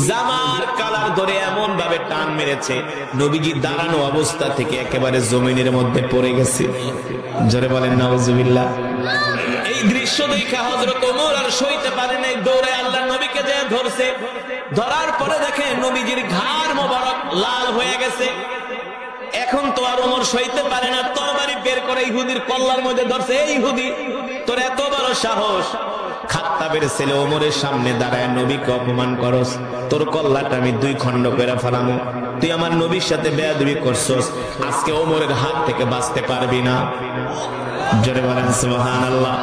জামার কালার ধরে এমন ভাবে টান মেরেছে, নবীজি দাঁড়ানো অবস্থা থেকে একেবারে জমিনের মধ্যে পড়ে গেছে। জোরে বলেন নাউজুবিল্লাহ। এই দৃশ্য দেখে হযরত ওমর আর সইতে পারে নাই, দৌড়ে আল্লাহর নবীকে যে ধরছে। ধরার পরে দেখে নবীজির ঘাড় মোবারক লাল হয়ে গেছে। এখন তো আর ওমর সইতে পারে না, তরবারি বের করে ইহুদির কল্লার মধ্যে ধরছে। এই ইহুদি, তোর এত বড় সাহস, খাত্তাবের ছেলে ওমরের সামনে দাঁড়ায় নবীকে অপমান করস, তোর কল্লাটা আমি 2 খণ্ড করে ফেলামু, তুই আমার নবীর সাথে বেয়াদবি করছস, আজকে ওমরের হাত থেকে বাঁচতে পারবি না। জোরে বলেন সুবহানাল্লাহ।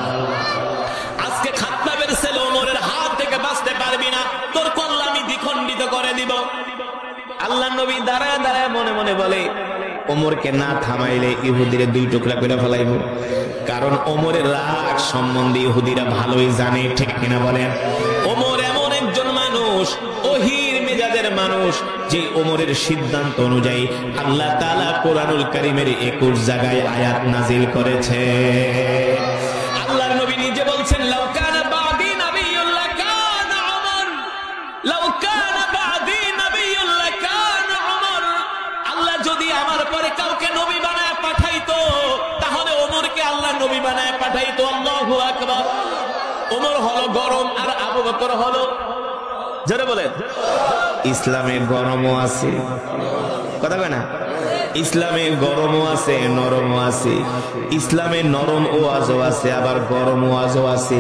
আজকে খাত্তাবের ছেলে ওমরের হাত থেকে বাঁচতে পারবি না, তোর কল্লা আমি দ্বিখণ্ডিত করে দিব। আল্লাহর নবী দাঁড়ায় দাঁড়ায় মনে মনে বলে, ওমরকে না থামাইলে ইহুদিরে 2 টুকরা করে ফেলাইব। কারণ ওমরের রাগ সম্বন্ধে ইহুদিরা ভালোই জানে, ঠিক কিনা বলেন? ওমর এমন একজন মানুষ, ওহীর মেজাজের মানুষ, যে ওমরের সিদ্ধান্ত অনুযায়ী আল্লাহ তাআলা কোরআনুল কারীমের 21 জায়গায় আয়াত নাজিল করেছে। আল্লাহর নবী নিজে বলছেন, লাউ কানা বাদি নাবিয়্যুন লাকানা ওমর, লাউ কানা বাদি নাবিয়্যুন লাকানা ওমর। আল্লাহ যদি আমার পরে কাউকে নবী বানায় পাঠাইতো, তাহলে ওমরকে আল্লাহ নবী বানায় পাঠাইতো। আল্লাহু আকবার। ওমর হলো গরম আর আবু বকর হলো, জোরে বলেন, ইসলামে গরমও আছে, কথা কয় না? ইসলামে গরমও আছে, নরমও আছে। ইসলামে নরম ওয়াজও আছে, আবার গরম ওয়াজও আছে।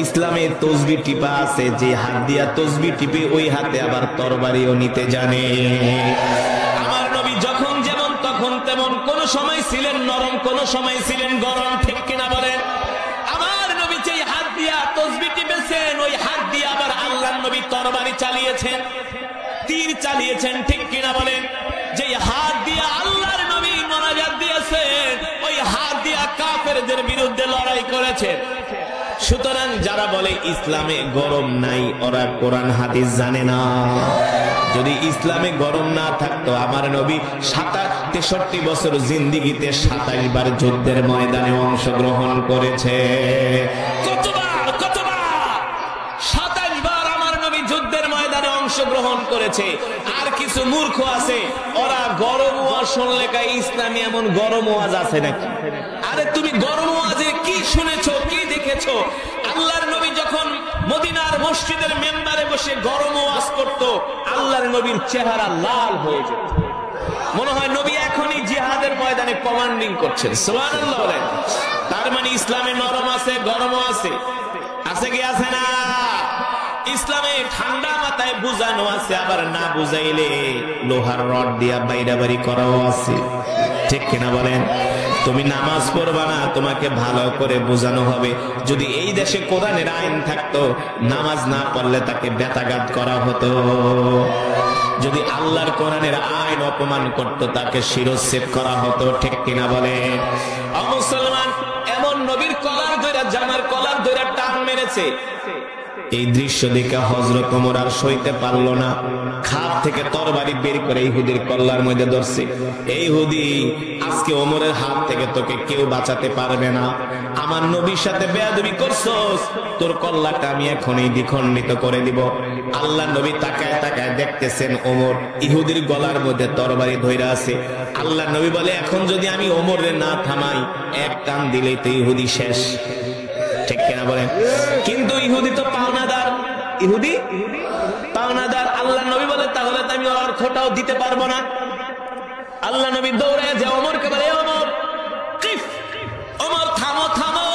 ইসলামে তসবিহ টিপা আছে, যে হাত দিয়া তসবিহ টিপে ওই হাতে আবার তরবারিও নিতে জানে। আমার নবী যখন যেমন তখন তেমন, কোন সময় ছিলেন নরম, কোন সময় ছিলেন গরম, ঠিক কিনা বলেন? আমার নবী যে হাত দিয়া তসবিহ টিপেছেন, ওই হাত দিয়ে আবার আল্লাহর নবী তরবারি চালিয়েছেন, তীর চালিয়েছেন, ঠিক কিনা বলেন? যে হাত দিয়ে আল্লাহর নবী মোনাজাত দিয়েছেন, ওই হাত দিয়া কাফেরদের বিরুদ্ধে লড়াই করেছেন। সুতরাং যারা বলে ইসলামে গরম নাই, ওরা কোরআন হাদিস জানে না। যদি ইসলামে গরম না থাকতো, আমার নবী 63 বছর জিন্দেগিতে 27 বার যুদ্ধের ময়দানে অংশগ্রহণ করেছে। কতবার 27 বার আমার নবী যুদ্ধের ময়দানে অংশগ্রহণ করেছে। আর কিছু মূর্খ আছে, ওরা গরম ওয়াজ শুনলে কয় ইসলামে এমন গরম ওয়াজ আছে নাকি? আরে তুমি গরম ওয়াজে কি শুনেছো, কি দেখেছো? আল্লাহর নবী যখন মদিনার মসজিদের মেম্বারে বসে গরম ওয়াজ করত, আল্লাহর নবীর চেহারা লাল হয়ে যেত, মনে হয় নবী এখনই জিহাদের ময়দানে কমান্ডিং করছেন। সুবহানাল্লাহ বলেন। তার মানে ইসলামে নরম আছে, গরমও আছে, আছে কি আছে না? ইসলামে ঠান্ডা মাথায় বুঝানো আছে, আবার না বুঝাইলে লোহার রড দিয়া বাইরাবাড়ি করাও আছে, ঠিক কিনা বলেন? তুমি নামাজ পড়বা না, তোমাকে ভালো করে বোঝানো হবে। যদি এই দেশে কোরআনের আইন থাকতো, নামাজ না পড়লে তাকে বেতাঘাত করা হতো। যদি আল্লাহর কোরআনের আইন অপমান করত, তাকে শিরচ্ছেদ করা হতো, ঠিক কিনা বলে? মুসলমান এমন নবীর কলার ধরে, জামার কলার ধরে টান মেরেছে। এই দৃশ্য দেখে হযরত ওমর আর সইতে পারল না, খাপ থেকে তরবারি বের করে ইহুদির কল্লার মধ্যে ধরছে। এই ইহুদি, আজকে ওমরের হাত থেকে তোকে কেউ বাঁচাতে পারবে না। আমার নবীর সাথে বেয়াদবি করছস, তোর কল্লাটা আমি এখনই দ্বিখণ্ডিত করে দিব। আল্লাহ নবী তাকায় তাকায় দেখতেছেন ওমর ইহুদির গলার মধ্যে তরবারি ধইরা আছে। আল্লাহ নবী বলে, এখন যদি আমি ওমরে না থামাই, এক টান দিলেই তো ইহুদি শেষ, ঠিক কিনা বলেন? কিন্তু ইহুদি তো পাওনাদার, ইহুদি পাওনাদার। আল্লাহ নবী বলে, তাহলে তো আমি অর্থটাও দিতে পারবো না। আল্লাহ নবী দৌড়ে যে ওমরকে বলে, ওমর কিফ, ওমর থামো থামো,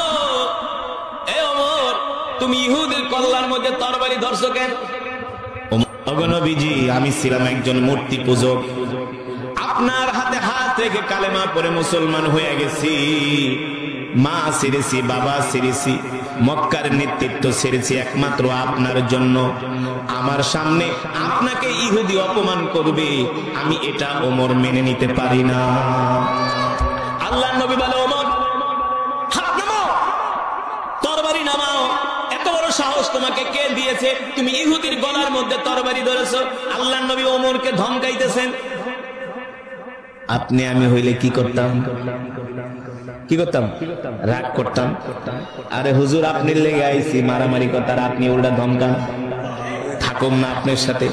এ ওমর তুমি ইহুদির কল্লার মধ্যে তরবারি ধরছো কেন? ওগো নবীজি, আমি ছিলাম একজন মূর্তি পূজক, আপনার হাতে হাত রেখে কালেমা পড়ে মুসলমান হয়ে গেছি। মা ছেড়েছি, বাবা ছেড়েছি, মক্কার নেতৃত্ব ছেড়েছি একমাত্র আপনার জন্য। আমার সামনে আপনাকে ইহুদি অপমান করবে, আমি এটা ওমর মেনে নিতে পারি না। আল্লাহ নবী বলে, ওমর হাত নামাও, তরবারি নামাও। এত বড় সাহস তোমাকে কে দিয়েছে? তুমি ইহুদির গলার মধ্যে তরবারি ধরেছো। আল্লাহ নবী ওমরকে ধমকাইতেছেন। আপনি আমি হইলে কি করতাম? কি করতাম? রাগ করতাম। আরে হুজুর, আপনি লেগে আইছি মারামারি কথা, আপনি উল্টা ধমকান। থাক কম না আপনার সাথে?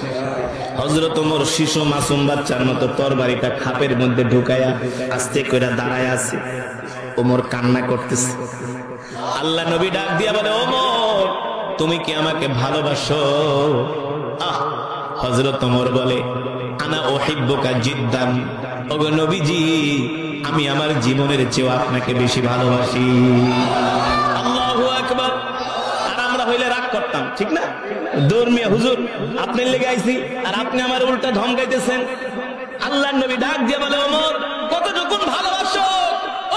হযরত ওমর শিশু মাসুম বাচ্চার মতো তরবারিটা খাপের মধ্যে ঢুকায়া আস্তে করে দাঁড়ায় আছে। ওমর কান্না করতেছে। আল্লাহ নবী ডাক দিয়া বলে, ওমর তুমি কি আমাকে ভালোবাসো? হযরত ওমর বলে, আনা উহিব্বুকা জিদ্দান। ওগো নবীজি, আমি আমার জীবনের চেয়ে আপনাকে বেশি ভালোবাসি। আল্লাহু আকবার। আর আমরা হইলে রাগ করতাম, ঠিক না? ধর্মীয় হুজুর আপনার লেগে আইছি আর আপনি আমার উল্টা ধমকাইতেছেন। আল্লাহর নবী ডাক দিয়ে বলে, ওমর কতটুকু ভালোবাসো?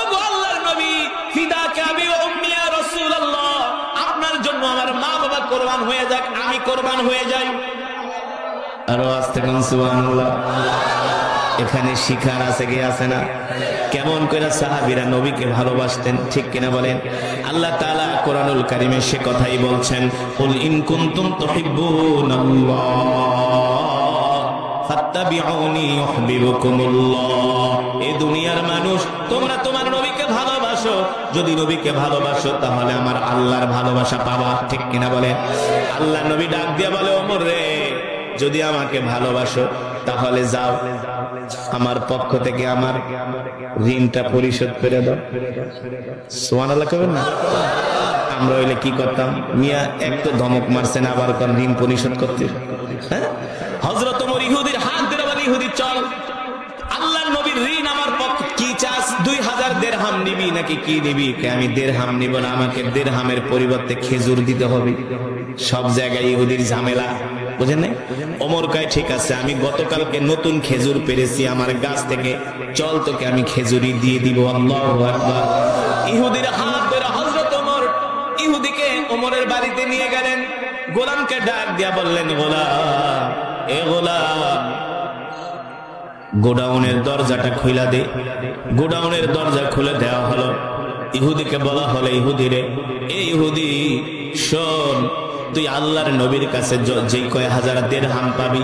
ওগো আল্লাহর নবী, ফিদাকা আবি ওয়া উম্মি ইয়া রাসূলুল্লাহ, আপনার জন্য আমার মা বাবা কুরবান হয়ে যাক, আমি কুরবান হয়ে যাই। আরো আস্তে কোন সুবহানাল্লাহ। এখানে শিখার আছে কি আছে না? কেমন করে সাহাবীরা নবীকে ভালোবাসতেন, ঠিক কিনা বলেন? আল্লাহ তাআলা কোরআনুল কারীমে সে কথাই বলছেন, কুল ইন কুনতুম তুহিব্বুনাল্লাহ ফাত্তাবিউনি ইউহিব্বুকুমুল্লাহ। এই দুনিয়ার মানুষ, তোমরা তোমার নবীকে ভালোবাসো। যদি নবীকে ভালোবাসো তাহলে আমার আল্লাহর ভালোবাসা পাবা, ঠিক কিনা বলেন? আল্লাহ নবী ডাক দিয়ে বলে, ওমর রে, যদি আমাকে ভালোবাসো তাহলে যাও, আমার পক্ষ থেকে আমার ঋণটা পরিশোধ করে দাও। সুবহানাল্লাহ কবেন না? আমরা হইলে কি করতাম? মিয়া এক তো ধমক মারছেন, আবার কোন ঋণ পরিশোধ করতে? হ্যাঁ, হযরত ওমর ইহুদির হাত ধরে বলে, ইহুদি চল, আল্লাহর নবীর ঋণ আমার পক্ষে কি চাস? 2000 দিরহাম নিবি নাকি কি নিবি? আমি দিরহাম নিব না, আমাকে দিরহামের পরিবর্তে খেজুর দিতে হবে। সব জায়গায় ইহুদির ঝামেলা, বুঝেন নাই? ওমর কয়, ঠিক আছে, আমি গতকালকে নতুন খেজুর পেরেছি আমার গাছ থেকে, চল তোকে আমি খেজুরি দিয়ে দিব। আল্লাহু আকবার। ইহুদির হাত ধরে হযরত ওমর ইহুদিকে ওমরের বাড়িতে নিয়ে গেলেন। গোলামকে ডাক দিয়া বললেন, গোলাম, এ গোলাম, গোডাউনের দরজাটা খুলে দে। গোডাউনের দরজা খুলে দেওয়া হলো। ইহুদিকে বলা হলো, ইহুদি রে, এই ইহুদি শোন, তুই আল্লাহর নবীর কাছে যে কয় হাজার দিরহাম পাবি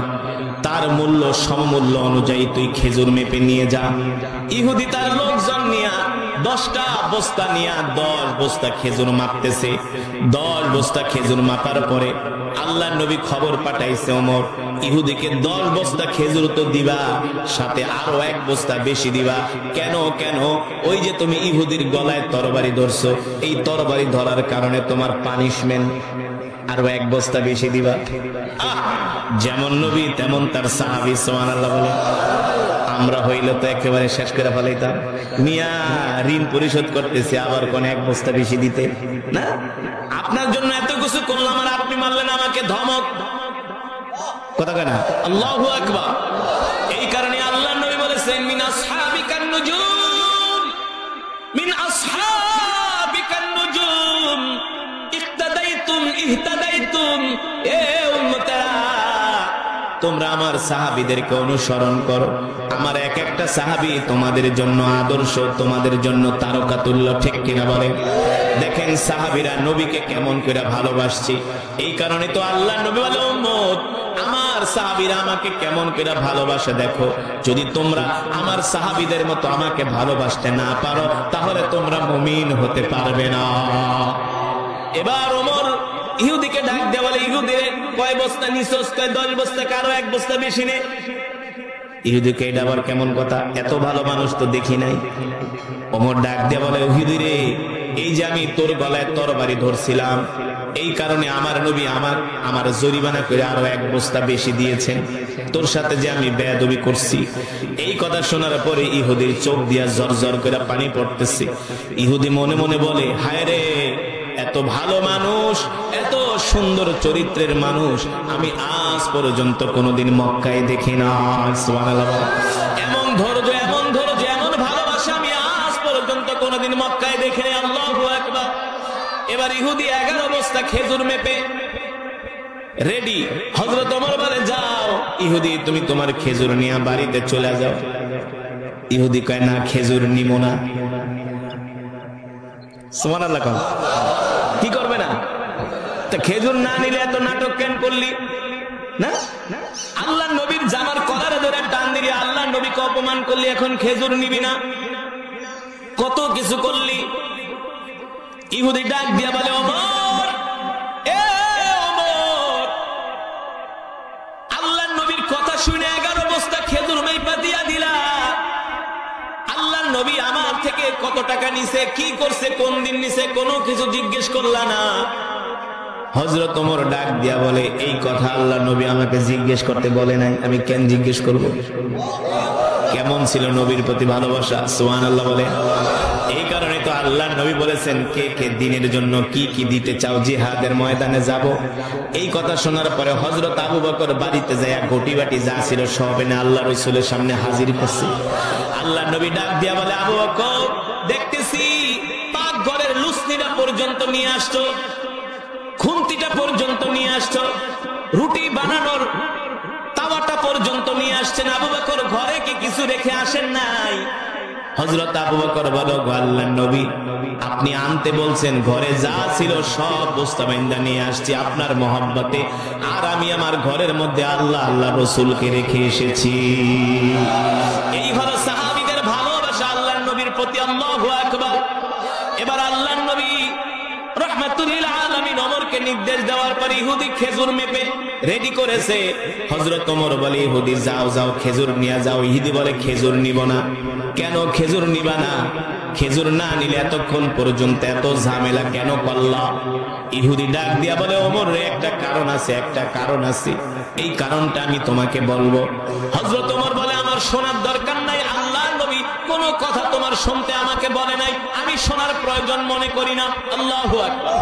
তার মূল্য সমমূল্য অনুযায়ী তুই খেজুর মেপে নিয়ে যা। ইহুদি তার লোকজন নিয়ে 10টা বস্তা নিয়ে 10 বস্তা খেজুর মাপতেছে। 10 বস্তা খেজুর মাপার পরে আল্লাহর নবী খবর পাঠাইছে, ওমর ইহুদিকে 10 বস্তা খেজুর তো দিবা, সাথে আরো 1 বস্তা বেশি দিবা। কেন? কেন? ওই যে তুমি ইহুদির গলায় তরবারি ধরছো, এই তরবারি ধরার কারণে তোমার পানিশমেন্ট, আরো 1 বস্তা বেশি দিবা। যেমন নবী তেমন তার সাহাবী, সুবহানাল্লাহ বলে। আমরা হইলে তো একেবারে শেষ করে ফেলাইতাম। মিয়া ঋণ পরিশোধ করতেছি, আবার কোন 1 বস্তা বেশি দিতে না? আপনার জন্য এত কিছু করলাম আর আপনি মারলেন আমাকে ধমক, কথা কয় না? আল্লাহু আকবার। এই কারণে আল্লাহর নবী বলেছেন, মিন আসহাবিকান নুজুম, মিন আসহাবিকান নুজুম ইহতাদাইতুম ইহতাদাইতুম। এ উম্মতেরা, তোমরা আমার সাহাবীদেরকে অনুসরণ করো। আমার এক একটা সাহাবী তোমাদের জন্য আদর্শ, তোমাদের জন্য তারকাতুল্য, ঠিক কিনা বলেন? দেখেন সাহাবীরা নবীকে কেমন করে ভালোবাসছে। এই কারণে তো আল্লাহ নবী বলে, উম্মত, আমার সাহাবীরা আমাকে কেমন করে ভালোবাসে দেখো। যদি তোমরা আমার সাহাবীদের মতো আমাকে ভালোবাসতে না পারো তাহলে তোমরা মুমিন হতে পারবে না। এবার ওমর ইহুদিকে ডাক দিয়ে বলে, ইহুদি কয় বস্তা নিছস? কয় 10 বস্তা। কারো 1 বস্তা বেশি নে। ইহুদিকে এটা আবার কেমন কথা? এত ভালো মানুষ তো দেখি নাই। ওমর ডাক দিয়ে বলে, ইহুদি রে, এই যে আমি তোর গলায় তরবারি ধরছিলাম, এই কারণে আমার নবী আমার জরিমানা করে আরো 1 বস্তা বেশি দিয়েছেন। তোর সাথে যে আমি বেয়াদবি করছি। এই কথা শোনার পরে ইহুদির চোখ দিয়া জর্জর করে পানি পড়তেছে। ইহুদি মনে মনে বলে, হায় রে, এত ভালো মানুষ, এত সুন্দর চরিত্রের মানুষ আমি আজ পর্যন্ত কোনোদিন মক্কায় দেখি না। সুবহানাল্লাহ। এমন ধৈর্য, এমন ধৈর্য, এমন ভালোবাসা আমি আজ পর্যন্ত কোনোদিন মক্কায় দেখি না। আল্লাহু আকবার। এবার ইহুদি 11 বস্তা খেজুর মেপে রেডি। হযরত ওমর বলে, যাও ইহুদি, তুমি তোমার খেজুর নিয়ে বাড়িতে চলে যাও। ইহুদি কয়, না, খেজুর নিব না। সুবহানাল্লাহ। কি করবে না? তা খেজুর না নিলে এত নাটক কেন করলি? না, আল্লাহ নবীর জামার কলারে ধরে টান দিলি, আল্লাহ নবীকে অপমান করলি, এখন খেজুর নিবি না? কত কিছু করলি। ইহুদি ডাক দিয়া বলে, ওমর, এ ওমর, শুনে 11 বস্তা খেজুর মাইপা দিয়া দিলা। আল্লাহর নবী আমার থেকে কত টাকা নিছে, কি করছে, কোন দিন নিছে, কোনো কিছু জিজ্ঞেস করলা না। হযরত ওমর ডাক দিয়া বলে, এই কথা আল্লাহর নবী আমাকে জিজ্ঞেস করতে বলে নাই, আমি কেন জিজ্ঞেস করব? কেমন ছিল নবীর প্রতি ভালোবাসা, সুবহানাল্লাহ বলে। এই কারণে তো আল্লাহর নবী বলেছেন, কে কে দিনের জন্য কি কি দিতে চাও, জিহাদের ময়দানে যাব। এই কথা শোনার পরে হযরত আবু বকর বাড়িতে যায় ঘটি বাটি যা ছিল সব এনে আল্লাহ রাসূলের সামনে হাজির করছে। আল্লাহর নবী ডাক দিয়া বলে, আবু বকর, দেখতেছি পাক ঘরের লুসনিটা পর্যন্ত নিয়ে আসছো, খুন্তিটা পর্যন্ত নিয়ে আসছো, রুটি বানানোর তাওয়াটা পর্যন্ত নিয়ে আসছেন। আবু বকর, ঘরে কি কিছু রেখে আসেন নাই? হযরত আবু বকর বলে, আল্লাহর নবী, আপনি আনতে বলছেন, ঘরে যা ছিল সব বস্তা বাইন্দা নিয়ে আসছি আপনার মহব্বতে, আর আমি আমার ঘরের মধ্যে আল্লাহ আল্লাহ রাসূলকে রেখে এসেছি। এই হলো সাহাবীদের ভালোবাসা আল্লাহর নবীর প্রতি। আল্লাহু আকবার। এবার আল্লাহর নবী রাহমাতুল লিল আলামিন ওমরকে নির্দেশ দেওয়ার পর ইহুদি খেজুর মেপে রেডি করেছে। হযরত ওমর বলে, ইহুদি যাও যাও খেজুর নিয়ে যাও। ইহুদি বলে, খেজুর নিব না। কেন খেজুর নিবা না? খেজুর না নিলে এতক্ষণ পর্যন্ত এত ঝামেলা কেন করলা? ইহুদি ডাক দিয়া বলে, ওমর রে, একটা কারণ আছে, একটা কারণ আছে, এই কারণটা আমি তোমাকে বলবো। হযরত ওমর বলে, আমার শোনার দরকার নাই, আল্লাহর নবী কোনো কথা তোমার শুনতে আমাকে বলে নাই, আমি শোনার প্রয়োজন মনে করি না। আল্লাহু আকবার।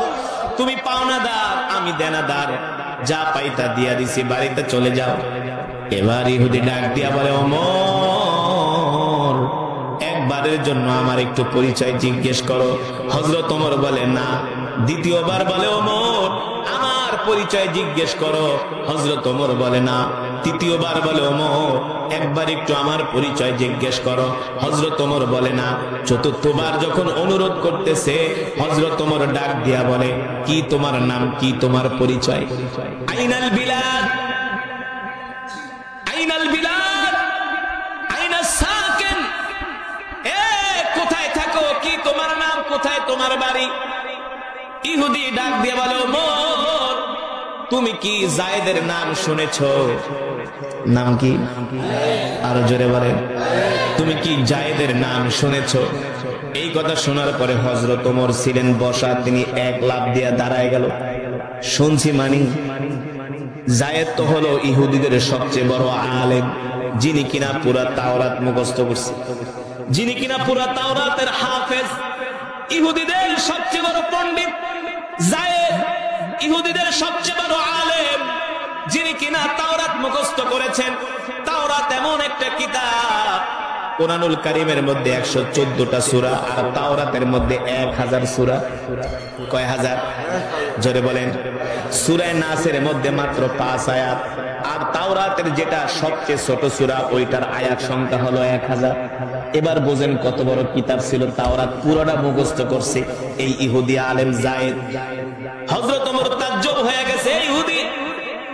তুমি পাওনাদার, আমি দেনাদার, যা পাইতা দিয়া দিছি, বাড়িতে চলে যাও। এবার ইহুদি ডাক দিয়া বলে, ওমর, একবারের জন্য আমার একটু পরিচয় জিজ্ঞেস করো। হযরত ওমর বলে, না। দ্বিতীয়বার বলে, ওমর, আমার পরিচয় জিজ্ঞেস করো। হযরত ওমর বলে, না। তৃতীয়বার বলে, ওমর, একবার একটু আমার পরিচয় জিজ্ঞেস করো। হযরত ওমর বলে, না। চতুর্থবার যখন অনুরোধ করতেছে, হযরত ওমর ডাক দিয়া বলে, কি তোমার নাম, কি তোমার পরিচয়? আইনাল বিলাদ, আইনাল বিলাদ, আইনা সাকিন, কোথায় থাকো, কি তোমার নাম, কোথায় তোমার বাড়ি? ইহুদি ডাক দিয়ে বলে, ওমর, তুমি কি যায়েদের নাম শুনেছো? নাম কি? আরো জোরে বলেন, তুমি কি যায়েদের নাম শুনেছো? এই কথা শোনার পরে হযরত ওমর ছিলেন বসা, তিনি এক লাফ দিয়ে দাঁড়ায় গেল। শুনছি মানি, যায়েদ তো হলো ইহুদিদের সবচেয়ে বড় আলেম, যিনি কিনা পুরা তাওরাত মুখস্থ করছে, যিনি কিনা পুরা তাওরাতের হাফেজ, ইহুদিদের সবচেয়ে বড় পণ্ডিত যায়েদ, ইহুদিদের সবচেয়ে বড় আলেম, যিনি কিনা তাওরাত মুখস্থ করেছেন। তাওরাত এমন একটা কিতাব, কোরআনুল কারীমের মধ্যে 114টা সূরা, আর তাওরাতের মধ্যে 1000 সূরা। কয় হাজার? জোরে বলেন। সূরা নাসের মধ্যে মাত্র 5 আয়াত, আর তাওরাতের যেটা সবচেয়ে ছোট সূরা, ওইটার আয়াত সংখ্যা হলো 1000। এবার বোঝেন কত বড় কিতাব ছিল। তাওরাত পুরোটা মুখস্থ করছে এই ইহুদি আলেম যায়েদ। হযরত ওমর তাজ্জব হয়ে গেছে, ইহুদি,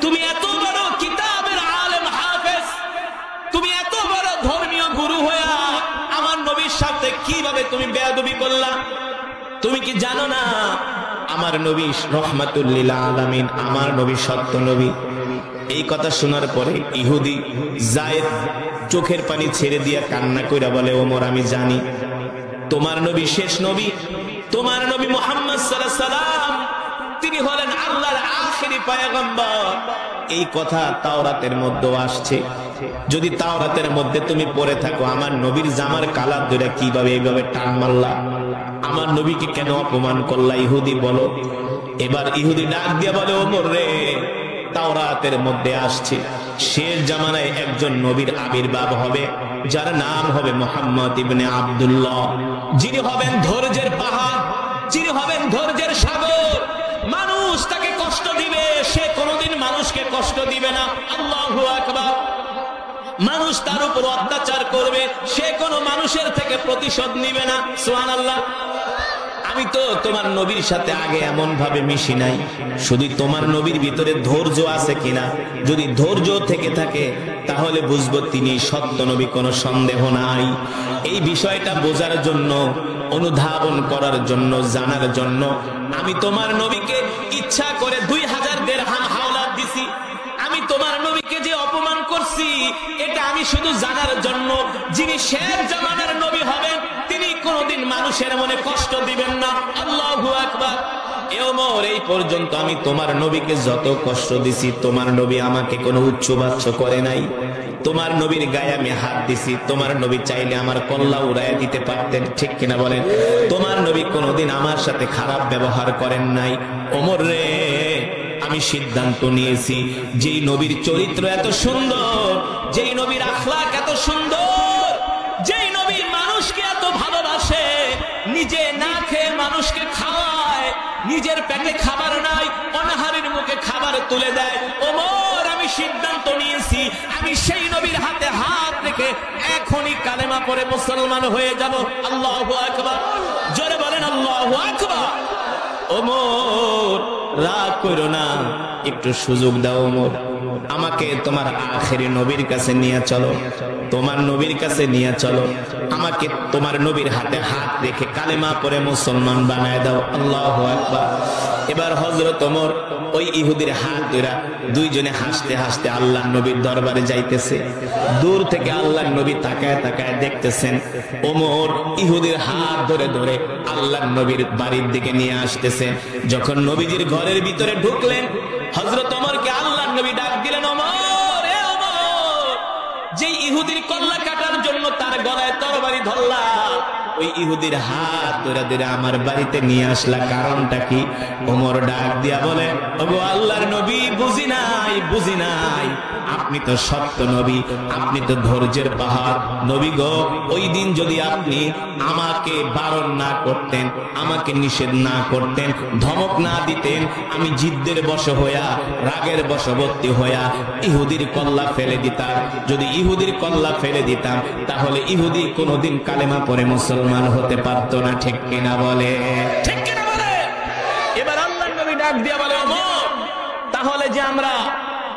তুমি এত বড় কিতাবের আলেম হাফেজ, তুমি এত বড় ধর্মীয় গুরু হয়ে আমার নবীর সাথে কিভাবে তুমি বেয়াদবি করলা? তুমি কি জানো না আমার নবী রহমাতুল লিল আলামিন, আমার নবী সত্য নবী? এই কথা শোনার পরে ইহুদি যায়েদ চোখের পানি ছেড়ে দিয়া কান্না কইরা বলে, ওমর, আমি জানি তোমার নবী শেষ নবী, তোমার নবী মুহাম্মদ সাল্লাল্লাহু আলাইহি সাল্লাম তিনি হলেন আল্লাহর আখেরি পয়গম্বর। এই কথা তাওরাতের মধ্যেও আসছে। যদি তাওরাতের মধ্যে তুমি পড়ে থাকো, আমার নবীর জামার কালার ধরে কিভাবে এইভাবে টান মারলা, আমার নবীকে কেন অপমান করলা? ইহুদি বলো। এবার ইহুদি ডাক দিয়া বলে, ওমর রে, তাওরাতের মধ্যে আসছে শেষ জামানায় একজন নবীর আবির্ভাব হবে, যার নাম হবে মুহাম্মদ ইবনে আব্দুল্লাহ, যিনি হবেন ধৈর্যের পাহাড়, যিনি হবেন ধৈর্যের সাগর। মানুষ তাকে কষ্ট দিবে, সে কোনোদিন মানুষকে কষ্ট দিবে না। আল্লাহু আকবার। মানুষ তার উপর অত্যাচার করবে, সে কোনো মানুষের থেকে প্রতিশোধ নিবে না। সুবহানাল্লাহ। আমি তো তোমার নবীর সাথে আগে এমন ভাবে মিশি নাই, শুধু তোমার নবীর ভিতরে ধৈর্য আছে কিনা, যদি ধৈর্য থেকে থাকে তাহলে বুঝবো তিনি সত্য নবী, কোনো সন্দেহ নাই। এই বিষয়টা বোঝার জন্য, অনুধাবন করার জন্য, জানার জন্য আমি তোমার নবীকে ইচ্ছা করে 2000 দিরহাম হাওলাত দিছি। আমি তোমার নবীকে যে অপমান করছি করছি এটা আমি শুধু জানার জন্য, যিনি শেষ জামানার নবী হবেন তিনি কোনোদিন মানুষের মনে কষ্ট দিবেন না। আল্লাহু আকবার। এ ওমর, এই পর্যন্ত আমি তোমার নবীকে যত কষ্ট দিছি, তোমার নবী আমাকে কোনো উচ্চবাচ্য করে নাই। তোমার নবীর গায়ে আমি হাত দিছি, তোমার নবী চাইলে আমার কল্লা উড়াইয়া দিতে পারতেন, ঠিক কিনা বলেন? তোমার নবী কোনোদিন আমার সাথে খারাপ ব্যবহার করেন নাই। ওমর রে, আমি সিদ্ধান্ত নিয়েছি, যেই নবীর চরিত্র এত সুন্দর, যেই নবীর আখলাক এত সুন্দর, যেই নবী মানুষকে এত ভালোবাসে, নিজে না খেয়ে মানুষকে খাওয়ায়, নিজের পেটে খাবার নাই, অনাহারের মুখে খাবার তুলে দেয়। ওমর, আমি সিদ্ধান্ত নিয়েছি, আমি সেই নবীর হাতে হাত রেখে এখনই কালেমা পড়ে মুসলমান হয়ে যাব। আল্লাহু আকবার। জোরে বলেন আল্লাহু আকবার। ওমর, রাগ করো না, একটু সুযোগ দাও ওমর, আমাকে তোমার আখেরি নবীর কাছে নিয়ে চলো, তোমার নবীর কাছে নিয়ে চলো, আমাকে তোমার নবীর হাতে হাত রেখে কালেমা পড়ে মুসলমান বানায় দাও। আল্লাহু আকবার। এবার হযরত ওমর ওই ইহুদির হাত ধরে দুইজনে হাসতে হাসতে আল্লাহর নবীর দরবারে যাইতেছে। দূর থেকে আল্লাহর নবী তাকায় তাকায় দেখতেছেন, ওমর ইহুদির হাত ধরে ধরে আল্লাহর নবীর বাড়ির দিকে নিয়ে আসতেছে। যখন নবীজির ঘরের ভিতরে ঢুকলেন, হযরত ওমরকে আল্লাহর নবী ডাক দিলেন, ওমর, এ ওমর, যে ইহুদির কল্লা কাটার জন্য তার গলায় তরবারি ধরলা, ওই ইহুদির হাত ধরে ধরে আমার বাড়িতে নিয়ে আসলা, কারণটা কি? ওমর ডাক দিয়া বলে, ওগো আল্লাহর নবী, বুঝি নাই, বুঝি নাই, আপনি তো সত্য নবী, আপনি তো ধৈর্যের পাহাড় নবী গো। ওই দিন যদি আপনি আমাকে বারণ না করতেন, আমাকে নিষেধ না করতেন, ধমক না দিতেন, আমি জিদ্দের বশ হইয়া, রাগের বশবর্তী হইয়া ইহুদির কল্লা ফেলে দিতাম। যদি ইহুদির কল্লা ফেলে দিতাম, তাহলে ইহুদি কোনোদিন কালেমা পড়ে মুসলমান হতে পারতো না, ঠিক কিনা বলে? ঠিক কিনা বলে? এবার আল্লাহর নবী ডাক দিয়া বলে, ওমর, তাহলে যে আমরা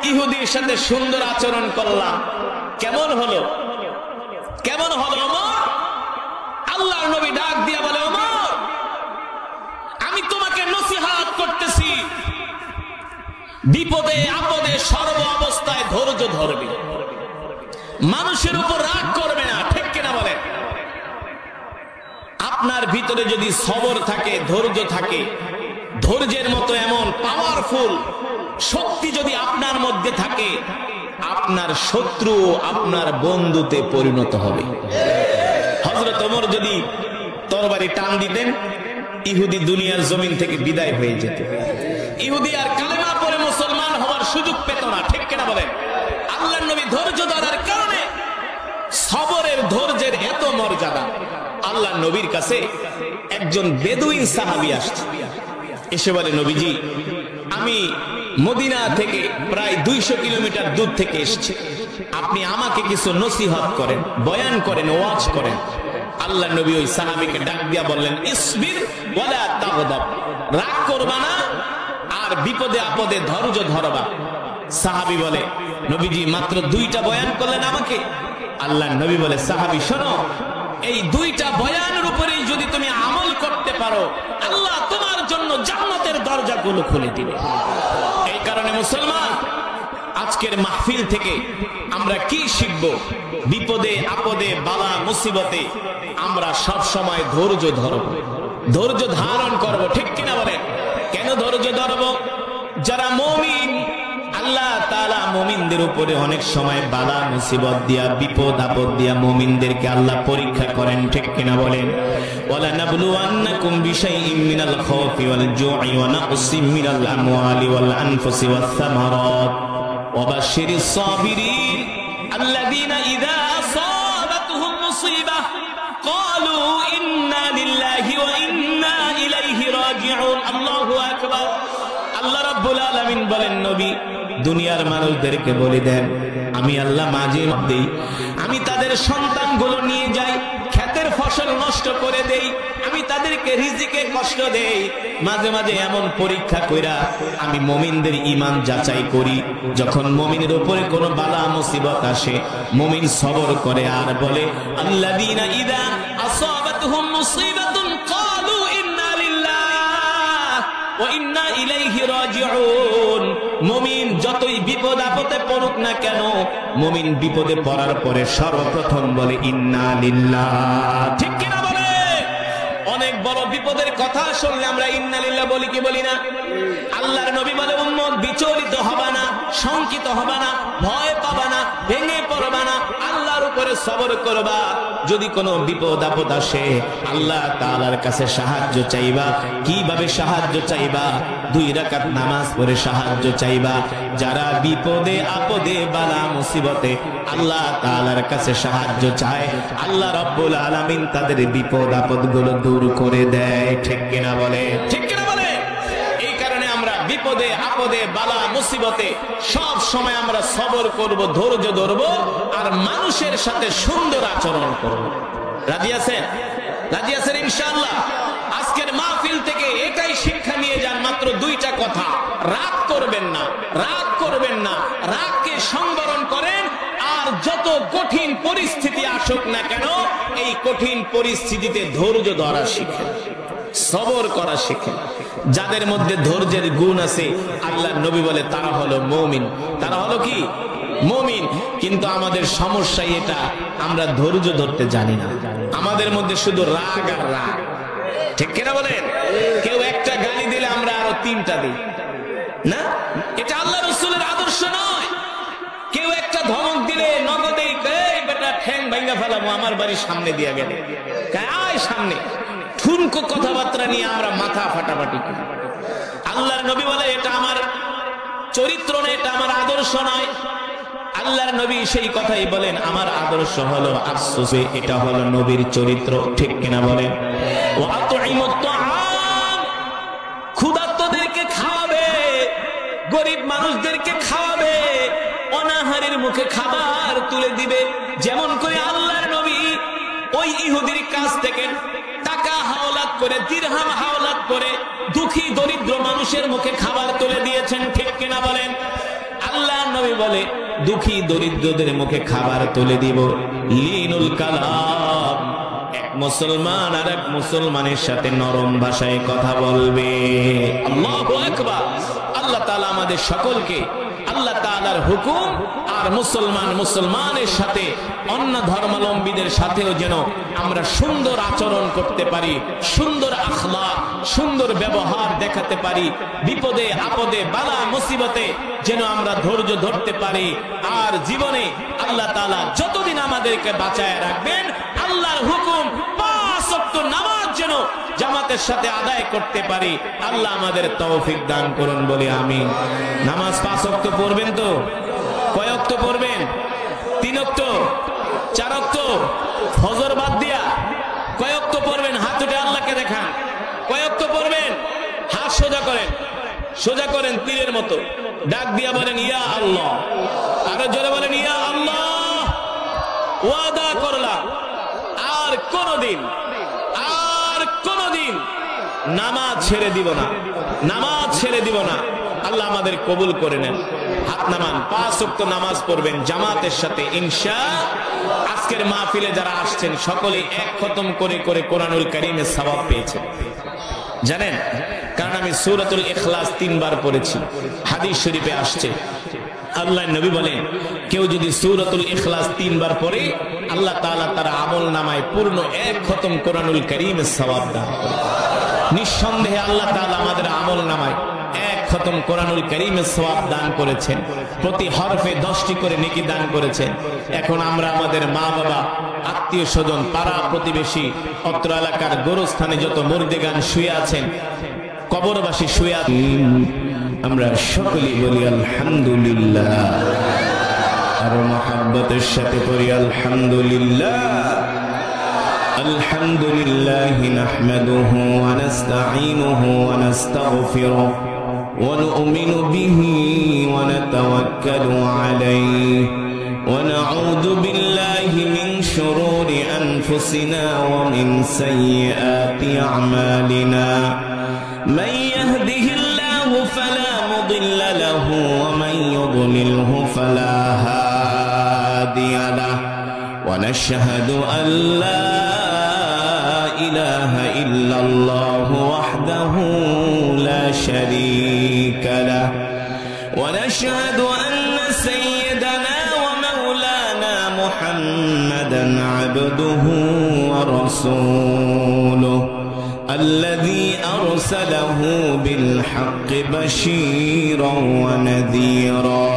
ইহুদির সাথে সুন্দর আচরণ করলাম, কেমন হলো? কেমন হলো ওমর? আল্লাহর নবী ডাক দিয়া বলে, ওমর, আমি তোমাকে নসিহত করতেছি, বিপদে আপদে সর্ব অবস্থায় ধৈর্য ধরবে, মানুষের উপর রাগ করবে না, ঠিক কিনা বলে? আপনার ভিতরে যদি সবর থাকে, ধৈর্য থাকে, ধৈর্যের মতো এমন পাওয়ারফুল শক্তি যদি আপনার মধ্যে থাকে, আপনার শত্রু আপনার বন্ধুতে পরিণত হবে। হযরত ওমর যদি তরবারি টান দিতেন, ইহুদি দুনিয়ার জমিন থেকে বিদায় হয়ে যেত, ইহুদি আর কালেমা পড়ে মুসলমান হওয়ার সুযোগ পেত না, ঠিক কিনা বলেন? আল্লাহর নবী ধৈর্য ধরার কারণে সবরের, ধৈর্যের এত মর্যাদা। আল্লাহর নবীর কাছে একজন বেদুইন সাহাবী আসছে, এসে বলে, নবীজি, আমি মদিনা থেকে প্রায় 200 কিলোমিটার দূর থেকে এসেছি, আপনি আমাকে কিছু নসিহত করেন, বয়ান করেন, ওয়াজ করেন। আল্লাহর নবী ওই সাহাবীকে ডাক দিয়া বললেন, ইসবির ওয়ালা তাগদাব, রাগ করবা না আর বিপদে আপদে ধৈর্য ধরবা। সাহাবী বলে, নবীজি মাত্র 2টা বয়ান করলেন আমাকে। আল্লাহর নবী বলে, সাহাবী শোনো, এই 2টা বয়ানের উপরেই যদি তুমি আমল করতে পারো, আল্লাহ তোমার জন্য জান্নাতের দরজাগুলো খুলে দিবে। এই কারণে মুসলমান, আজকের মাহফিল থেকে আমরা কি শিখব? বিপদে আপদে বালা মুসিবতে আমরা সব সময় ধৈর্য ধরব, ধৈর্য ধারণ করব, ঠিক কিনা বলেন? কেন ধৈর্য ধরব? যারা মুমিন, আল্লাহ তাআলা মুমিনদের উপরে অনেক সময় বালা মুসিবত দিয়া, বিপদ আপদ দিয়া মুমিনদেরকে আল্লাহ পরীক্ষা করেন, ঠিক কিনা বলেন? ওয়ালা নাবলুওয়ান্নাকুম বিশাইইম মিনাল খাউফি ওয়াল জু'i ওয়া নাকসিম মিনাল আমওয়ালি ওয়াল আনফুসি ওয়াস সামারাত ওয়া বাশশিরিস সাবিরিন আল্লাযীনা ইযা আসাবাতহুম মুসিবাহ ক্বালু ইন্না লিল্লাহি ওয়া ইন্না ইলাইহি রাজিউন। আল্লাহু আকবার। আল্লাহ রাব্বুল আলামিন বলেন, নবী, দুনিয়ার মানুষদেরকে বলে দেন, আমি আল্লাহ মাঝে মধ্যে আমি তাদের সন্তানগুলো নিয়ে যাই, ক্ষেতের ফসল নষ্ট করে দেই, আমি তাদেরকে রিজিকে কষ্ট দেই, মাঝে মাঝে এমন পরীক্ষা কইরা আমি মুমিনদের ঈমান যাচাই করি। যখন মুমিনের উপরে কোনো বালা মুসিবত আসে, মুমিন সবর করে আর বলে, আল্লাযীনা ইযা আসাবাতহুম মুসিবাতুন ক্বালু ইন্না লিল্লাহি ওয়া ইন্না ইলাইহি রাজিউন। মুমিন যতই বিপদ আপদে পড়ুক না কেন, মুমিন বিপদে পড়ার পরে সর্বপ্রথম বলে ইন্না লিল্লাহ। ঠিক কিনা বলে? অনেক বড় বিপদের কথা শুনলে আমরা ইন্না লিল্লাহ বলি কি বলি না? আল্লাহর নবী বলে উম্মত বিচলিত হবে না, শঙ্কিত হবে না, ভয় পাবা না, ভেঙে পড়বা না, আল্লাহর উপরে সবর করবা। যদি কোনো বিপদ আপদ আসে আল্লাহ তাআলার কাছে সাহায্য চাইবা। কিভাবে সাহায্য চাইবা? 2 রাকাত নামাজ পড়ে সাহায্য চাইবা। যারা বিপদে আপদে বালা মুসিবতে আল্লাহ তাআলার কাছে সাহায্য চায়, আল্লাহ রাব্বুল আলামিন তাদের বিপদ আপদ গুলো দূর করে দেয়। ঠিক কিনা বলে? ঠিক কিনা বলে? এই কারণে আমরা বিপদে আপদে বালা মুসিবতে সব সময় আমরা সবর করব, ধৈর্য ধরব, আর মানুষের সাথে সুন্দর আচরণ করব। রাজি আছেন? রাজি আছেন ইনশাআল্লাহ? আজকের মাহফিল থেকে এটাই শিক্ষা নিয়ে যান, মাত্র 2টা কথা। রাগ করবেন না, রাগ করবেন না, রাগকে সংবরণ করেন। আর যত কঠিন পরিস্থিতি আসুক না কেন, এই কঠিন পরিস্থিতিতে ধৈর্য ধরা শিখেন, সবর করা শিখেন। যাদের মধ্যে ধৈর্যের গুণ আছে আল্লাহর নবী বলে তারা হলো মুমিন। তারা হলো কি? মুমিন। কিন্তু আমাদের সমস্যা এটা, আমরা ধৈর্য ধরতে জানি না। আমাদের মধ্যে শুধু রাগ আর রাগ। ঠিক কিনা বলেন? কেউ একটা গালি দিলে আমরা আরো 3টা দিই না? এটা আল্লাহ রাসূলের আদর্শ নয়। কেউ একটা ধমক দিলে নগদেই এই বেটা ঠ্যাং ভাঙা ফেলাবো, আমার বাড়ির সামনে দিয়া গেলে আয় সামনে, ঠুনকো কথাবার্তা নিয়ে আমরা মাথা ফাটাফাটি করি। আল্লাহর নবী বলে এটা আমার চরিত্র নয়, এটা আমার আদর্শ নয়। আল্লাহর নবী সেই কথাই বলেন, আমার আদর্শ হলো আফসোসে, এটা হলো নবীর চরিত্র। ঠিক কিনা বলেন? ওয়া আতঈমুত তাআম, ক্ষুধার্তদেরকে খাওয়াবে, গরিব মানুষদেরকে খাওয়াবে, অনাহারের মুখে খাবার তুলে দিবে। যেমন করে আল্লাহর নবী ওই ইহুদির কাছ থেকে টাকা হাওলাত করে, দিরহাম হাওলাত করে দুঃখী দরিদ্র মানুষের মুখে খাবার তুলে দিয়েছেন। ঠিক কিনা বলেন? আল্লাহর নবী বলে দুঃখী দরিদ্রদের মুখে খাবার তুলে দিব। লিনুল কালাম, এক মুসলমান আর এক মুসলমানের সাথে নরম ভাষায় কথা বলবে। আল্লাহু আকবার। আল্লাহ তাআলা আমাদের সকলকে আল্লাহ তাআলার হুকুম আর মুসলমানের সাথে অন্য ধর্মাবলম্বীদের সাথেও যেন আমরা সুন্দর আচরণ করতে পারি, সুন্দর আখলাক, সুন্দর ব্যবহার দেখাতে পারি। বিপদে আপদে বালা মুসিবতে যেন আমরা ধৈর্য ধরতে পারি। আর জীবনে আল্লাহ তাআলা যতদিন আমাদেরকে বাঁচায় রাখবেন, আল্লাহর হুকুম 5 ওয়াক্ত নামাজ যেন জামাতের সাথে আদায় করতে পারি। আল্লাহ আমাদের তৌফিক দান করুন, বলি আমিন। নামাজ 5 ওয়াক্ত পড়বেন তো? কয় ওয়াক্ত পড়বেন? 3 ওয়াক্ত, 4 ওয়াক্ত? ফজর বাদ দিয়া কয় ওয়াক্ত পড়বেন? হাত উঠে আল্লাহকে দেখান। কয় ওয়াক্ত পড়বেন? হাত সোজা করেন, সোজা করেন তীরের মতো, ডাক দিয়া বলেন ইয়া আল্লাহ। আরো জোরে বলেন ইয়া আল্লাহ। ওয়াদা করলাম আর কোনদিন নামাজ ছেড়ে দিব না, নামাজ ছেড়ে দিব না। আল্লাহ আমাদের কবুল করে নেন। হাত নামান, 5 ওয়াক্ত নামাজ পড়বেন জামাতের সাথে ইনশাআল্লাহ। আজকের মাহফিলে যারা আসছেন সকলে 1 খতম করে করে কোরআনুল কারীমের সওয়াব পেয়েছেন, জানেন? কারণ আমি সূরাতুল ইখলাস 3 বার পড়েছি। হাদিস শরীফে আসছে আল্লাহর নবী বলেন কেউ যদি সূরাতুল ইখলাস 3 বার পড়ে আল্লাহ তাআলা তার আমল নামায় পূর্ণ 1 খতম কোরআনুল কারীমের সওয়াব দান করে। নিঃসন্দেহে আল্লাহ তাআলা আমাদের আমল নামায় 1 খতম কোরআনুল কারীমের সওয়াব দান করেছেন। প্রতি হরফে 10টি করে নেকি দান করেছেন। এখন আমরা আমাদের মা বাবা, আত্মীয় স্বজন, পাড়া প্রতিবেশী, অত্র এলাকার গোরস্থানে যত মুর্দেগান শুয়ে আছেন, কবরবাসী শুয়ে আছেন, আমরা সকলেই বলি আলহামদুলিল্লাহ। আর মুহাব্বতের সাথে পড়ি আলহামদুলিল্লাহ। আলহামদুলিল্লাহি নাহমাদুহু ওয়া নাস্তাঈনুহু ওয়া নাস্তাগফিরুহু ওয়া নু'মিনু বিহি ওয়া নাতাওয়াক্কালু আলাইহি ওয়া নাউযু বিল্লাহি মিন শুরুরি আনফুসিনা ওয়া মিন সাইয়্যাতি আ'মালিনা। মান ইয়াহদিহিল্লাহু ফালা মুদিল্লা লাহু ওয়া মান ইউদ্লিলহু ফালা হাদিয়া লাহু। ওয়া নাশহাদু আল লা ইলাহা ইল্লাল্লাহু ওয়াহদাহু লা শারীকা লাহু ওয়া নাশহাদু আন্না সাইয়্যিদানা ওয়া محمدا عبده ورسوله الذي أرسله بالحق بشيرا ونذيرا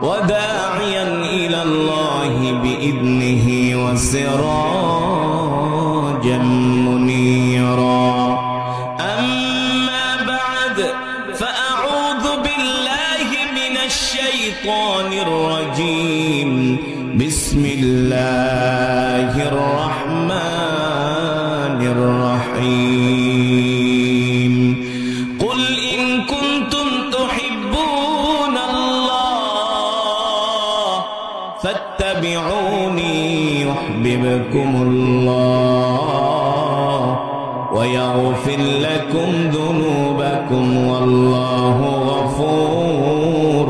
وداعيا إلى الله بإذنه وسراجا منيرا أما بعد فأعوذ بالله من الشيطان الرجيم بسم الله الرحمن الرحيم قل إن كنتم تحبون الله فاتبعوني يحببكم الله ويغفر لكم ذنوبكم والله غفور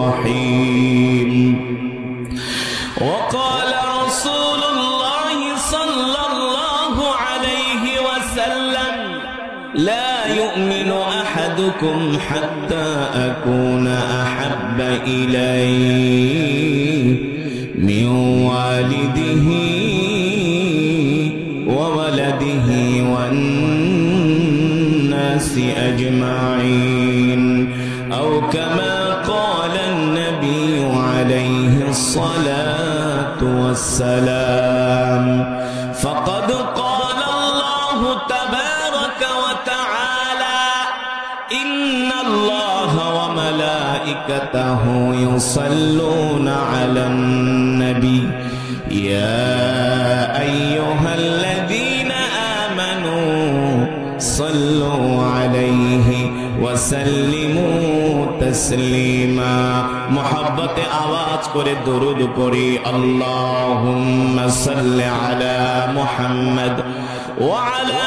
رحيم وقال رسول الله صلى الله عليه وسلم لا يؤمن أحدكم حتى أكون أحب إليه من والده وولده والناس أجمعين أو كما قال النبي عليه الصلاة والسلام فقد قال الله تبارك وتعالى إن الله وملائكته يصلون على النبي يا أيها الذين آمنوا صلوا عليه وسلموا تسليما محبت آواز করে দরুদ পড়ি اللهم صل على محمد وعلى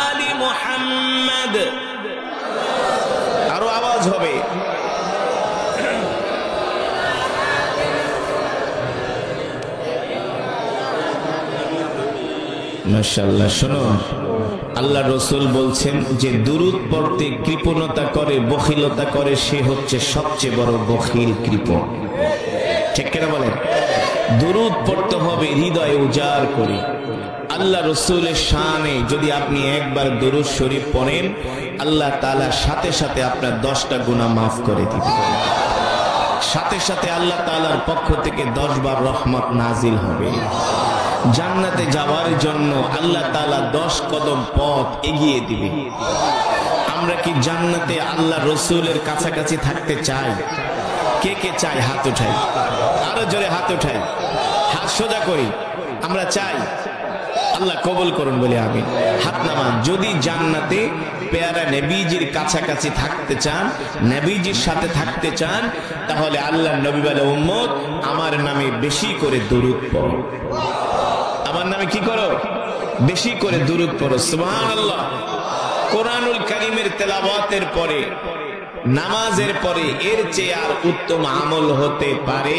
آل محمد আরো আওয়াজ হবে মাশাআল্লাহ শোনো আল্লাহ রসুল বলছেন যে দুরূদ পড়তে কৃপণতা করে বখিলতা করে সে হচ্ছে সবচেয়ে বড় বখিল কৃপণ ঠিক কিনা বলেন দুরূদ পড়তে হবে হৃদয় উজাড় করে আল্লাহ রসুলের শানে যদি আপনি একবার দুরূদ শরীফ পড়েন আল্লাহ তাআলা সাথে সাথে আপনার 10টা গুনাহ মাফ করে দিবেন সাথে সাথে আল্লাহ তাআলার পক্ষ থেকে 10 বার রহমত নাজিল হবে জান্নাতে যাওয়ার জন্য আল্লাহ তাআলা 10 কদম পথ এগিয়ে দিবেন আমরা কি জান্নাতে আল্লাহ রসুলের কাছাকাছি থাকতে চাই কে কে চাই হাত উঠাই আরো জোরে হাত উঠাই হাত সোজা করি আমরা চাই আল্লাহ কবুল করুন বলে আমিন হাত নামান যদি জান্নাতে পেয়ারা নবীজির কাছাকাছি থাকতে চান নবীজির সাথে থাকতে চান তাহলে আল্লাহর নবী বলে উম্মত আমার নামে বেশি করে দরুদ পড়ো আমার নামে কি করো বেশি করে দুরূদ পড়ো সুবহানাল্লাহ কোরআনুল কারীমের তেলাওয়াতের পরে নামাজের পরে এর চেয়ে আর উত্তম আমল হতে পারে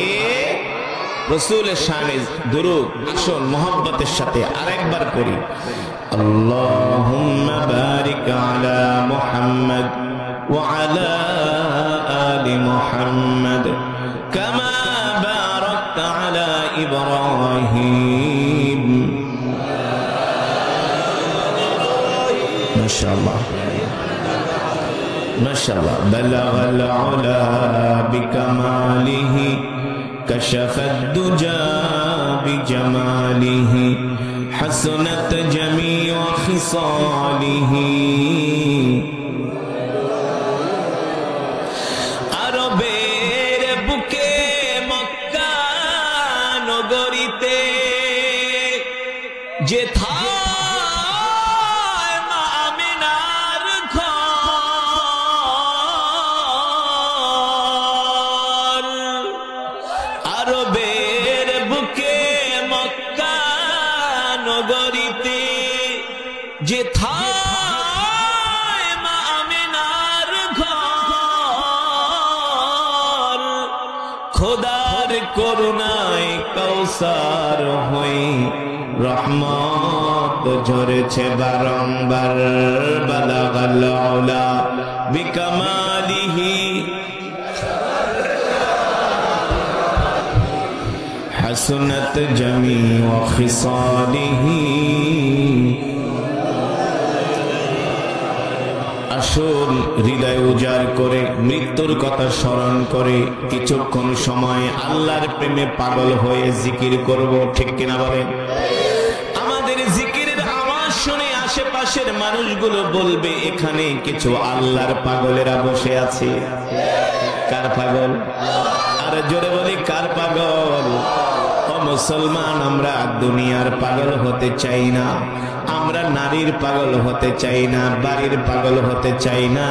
রাসূলের শানে দুরূদ আসুন মুহাব্বতের সাথে আরেকবার পড়ি আল্লাহুম্মা বারিক আলা মুহাম্মদ ওয়া আলা আলি মুহাম্মদ কামা বারাকতা আলা ইব্রাহিম মাশাআল্লাহ মাশাআল্লাহ বালাগাল উলা বিকামালিহি কাশাফাদ দুজা বিজামালিহি হাসানাত জামিউ খিসালিহি আরবের বুকে মক্কা নগরীতে যে যে থায় মা আমিনার ঘর খোদার করুণায় কৌসার হয়ে রহমত ঝরেছে বারংবার বালাগাল উলা বিকামালিহি হাসনাত জামিউ খিসালিহি। আসল হৃদয় উজাড় করে মৃত্যুর কথা স্মরণ করে কিছুক্ষণ সময় আল্লাহর প্রেমে পাগল হয়ে জিকির করব, ঠিক কিনা বলেন? আমাদের জিকিরের আওয়াজ শুনে আশেপাশের মানুষগুলো বলবে এখানে কিছু আল্লাহর পাগলেরা বসে আছে। কার পাগল? আর জোরে বলি কার পাগল? ও মুসলমান, আমরা দুনিয়ার পাগল হতে চাই না, আমরা নারীর পাগল হতে চাই না, বাড়ির পাগল হতে চাই না,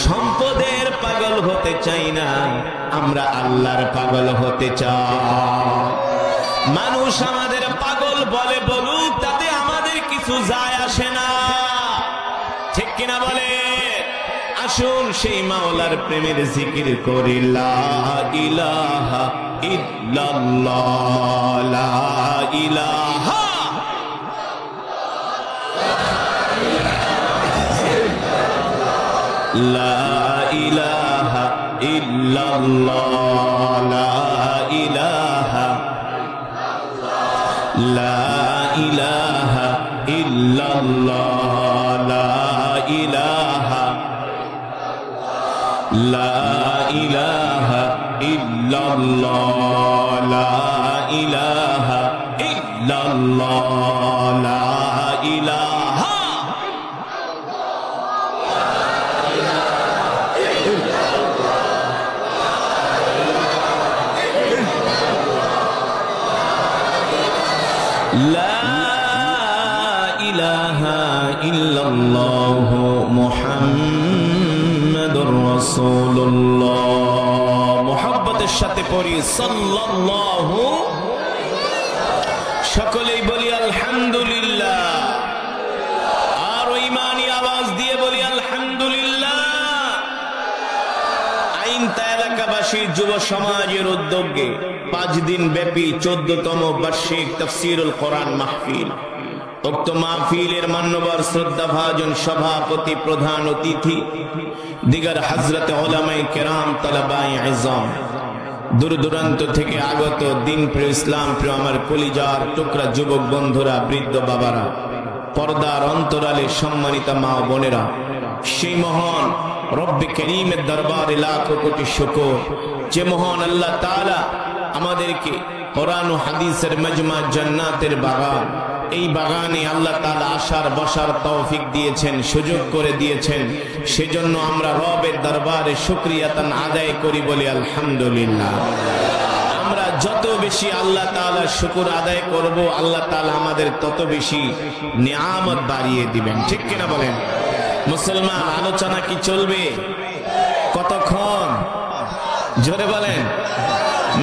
সম্পদের পাগল হতে চাই না, আমরা আল্লাহর পাগল হতে চাই। মানুষ আমাদের পাগল বলে বলুক, তাতে আমাদের কিছু যায় আসে না, ঠিক কিনা বলে? আসুন সেই মাওলার প্রেমের জিকির করি। লা ইলাহা ইল্লাল্লাহ, লা ইলাহা লা ইলাহা ইল্লাল্লাহ, লা ইলাহা লা ইলাহা ইল্লাল্লাহ, লা ইলাহা লা ইলাহা ইল্লাল্লাহ, লা ইলাহা ইল্লাল্লাহ, লা ইলাহা। লা ইলাহা ইল্লাল্লাহ মুহাম্মাদুর রাসূলুল্লাহ। মুহাব্বতের সাথে পড়ি সাল্লাল্লাহু। সকলেই বলি আলহামদুলিল্লাহ। আর ঈমানি আওয়াজ দিয়ে বলি আলহামদুলিল্লাহ। আইনতা এলাকাবাসী যুব সমাজের উদ্যোগে 5 দিন ব্যাপী 14তম বার্ষিক তাফসীরুল কোরআন মাহফিল। উক্ত মাহফিলের মান্যবর শ্রদ্ধাভাজন সভাপতি, প্রধান অতিথি দিগার হযরতে উলামায়ে কেরাম, তালাবায়ে ইজম, দূর দূরান্ত থেকে আগত দিন প্রিয়, ইসলাম প্রিয় আমার কলিজার টুকরা যুবক বন্ধুরা, বৃদ্ধ বাবারা, পর্দার অন্তরালে সম্মানিতা মা ও বোনেরা, সেই মহান রব্বে করিমের দরবারে লাখো কোটি শুকর, যে মহান আল্লাহ তাআলা আমাদেরকে কোরআন ও হাদিসের মজমা জান্নাতের বাগান, এই বাগানে আল্লাহ তাআলা আসার বসার তৌফিক দিয়েছেন, সুযোগ করে দিয়েছেন। সেজন্য আমরা রবের দরবারে শুকরিয়াতান আদায় করি, বলি আলহামদুলিল্লাহ। আমরা যত বেশি আল্লাহ তাআলার শুকর আদায় করব, আল্লাহ তাআলা আমাদের তত বেশি নিয়ামত বাড়িয়ে দিবেন, ঠিক কিনা বলেন? মুসলমান, আলোচনা কি চলবে? কতক্ষণ? জোরে বলেন।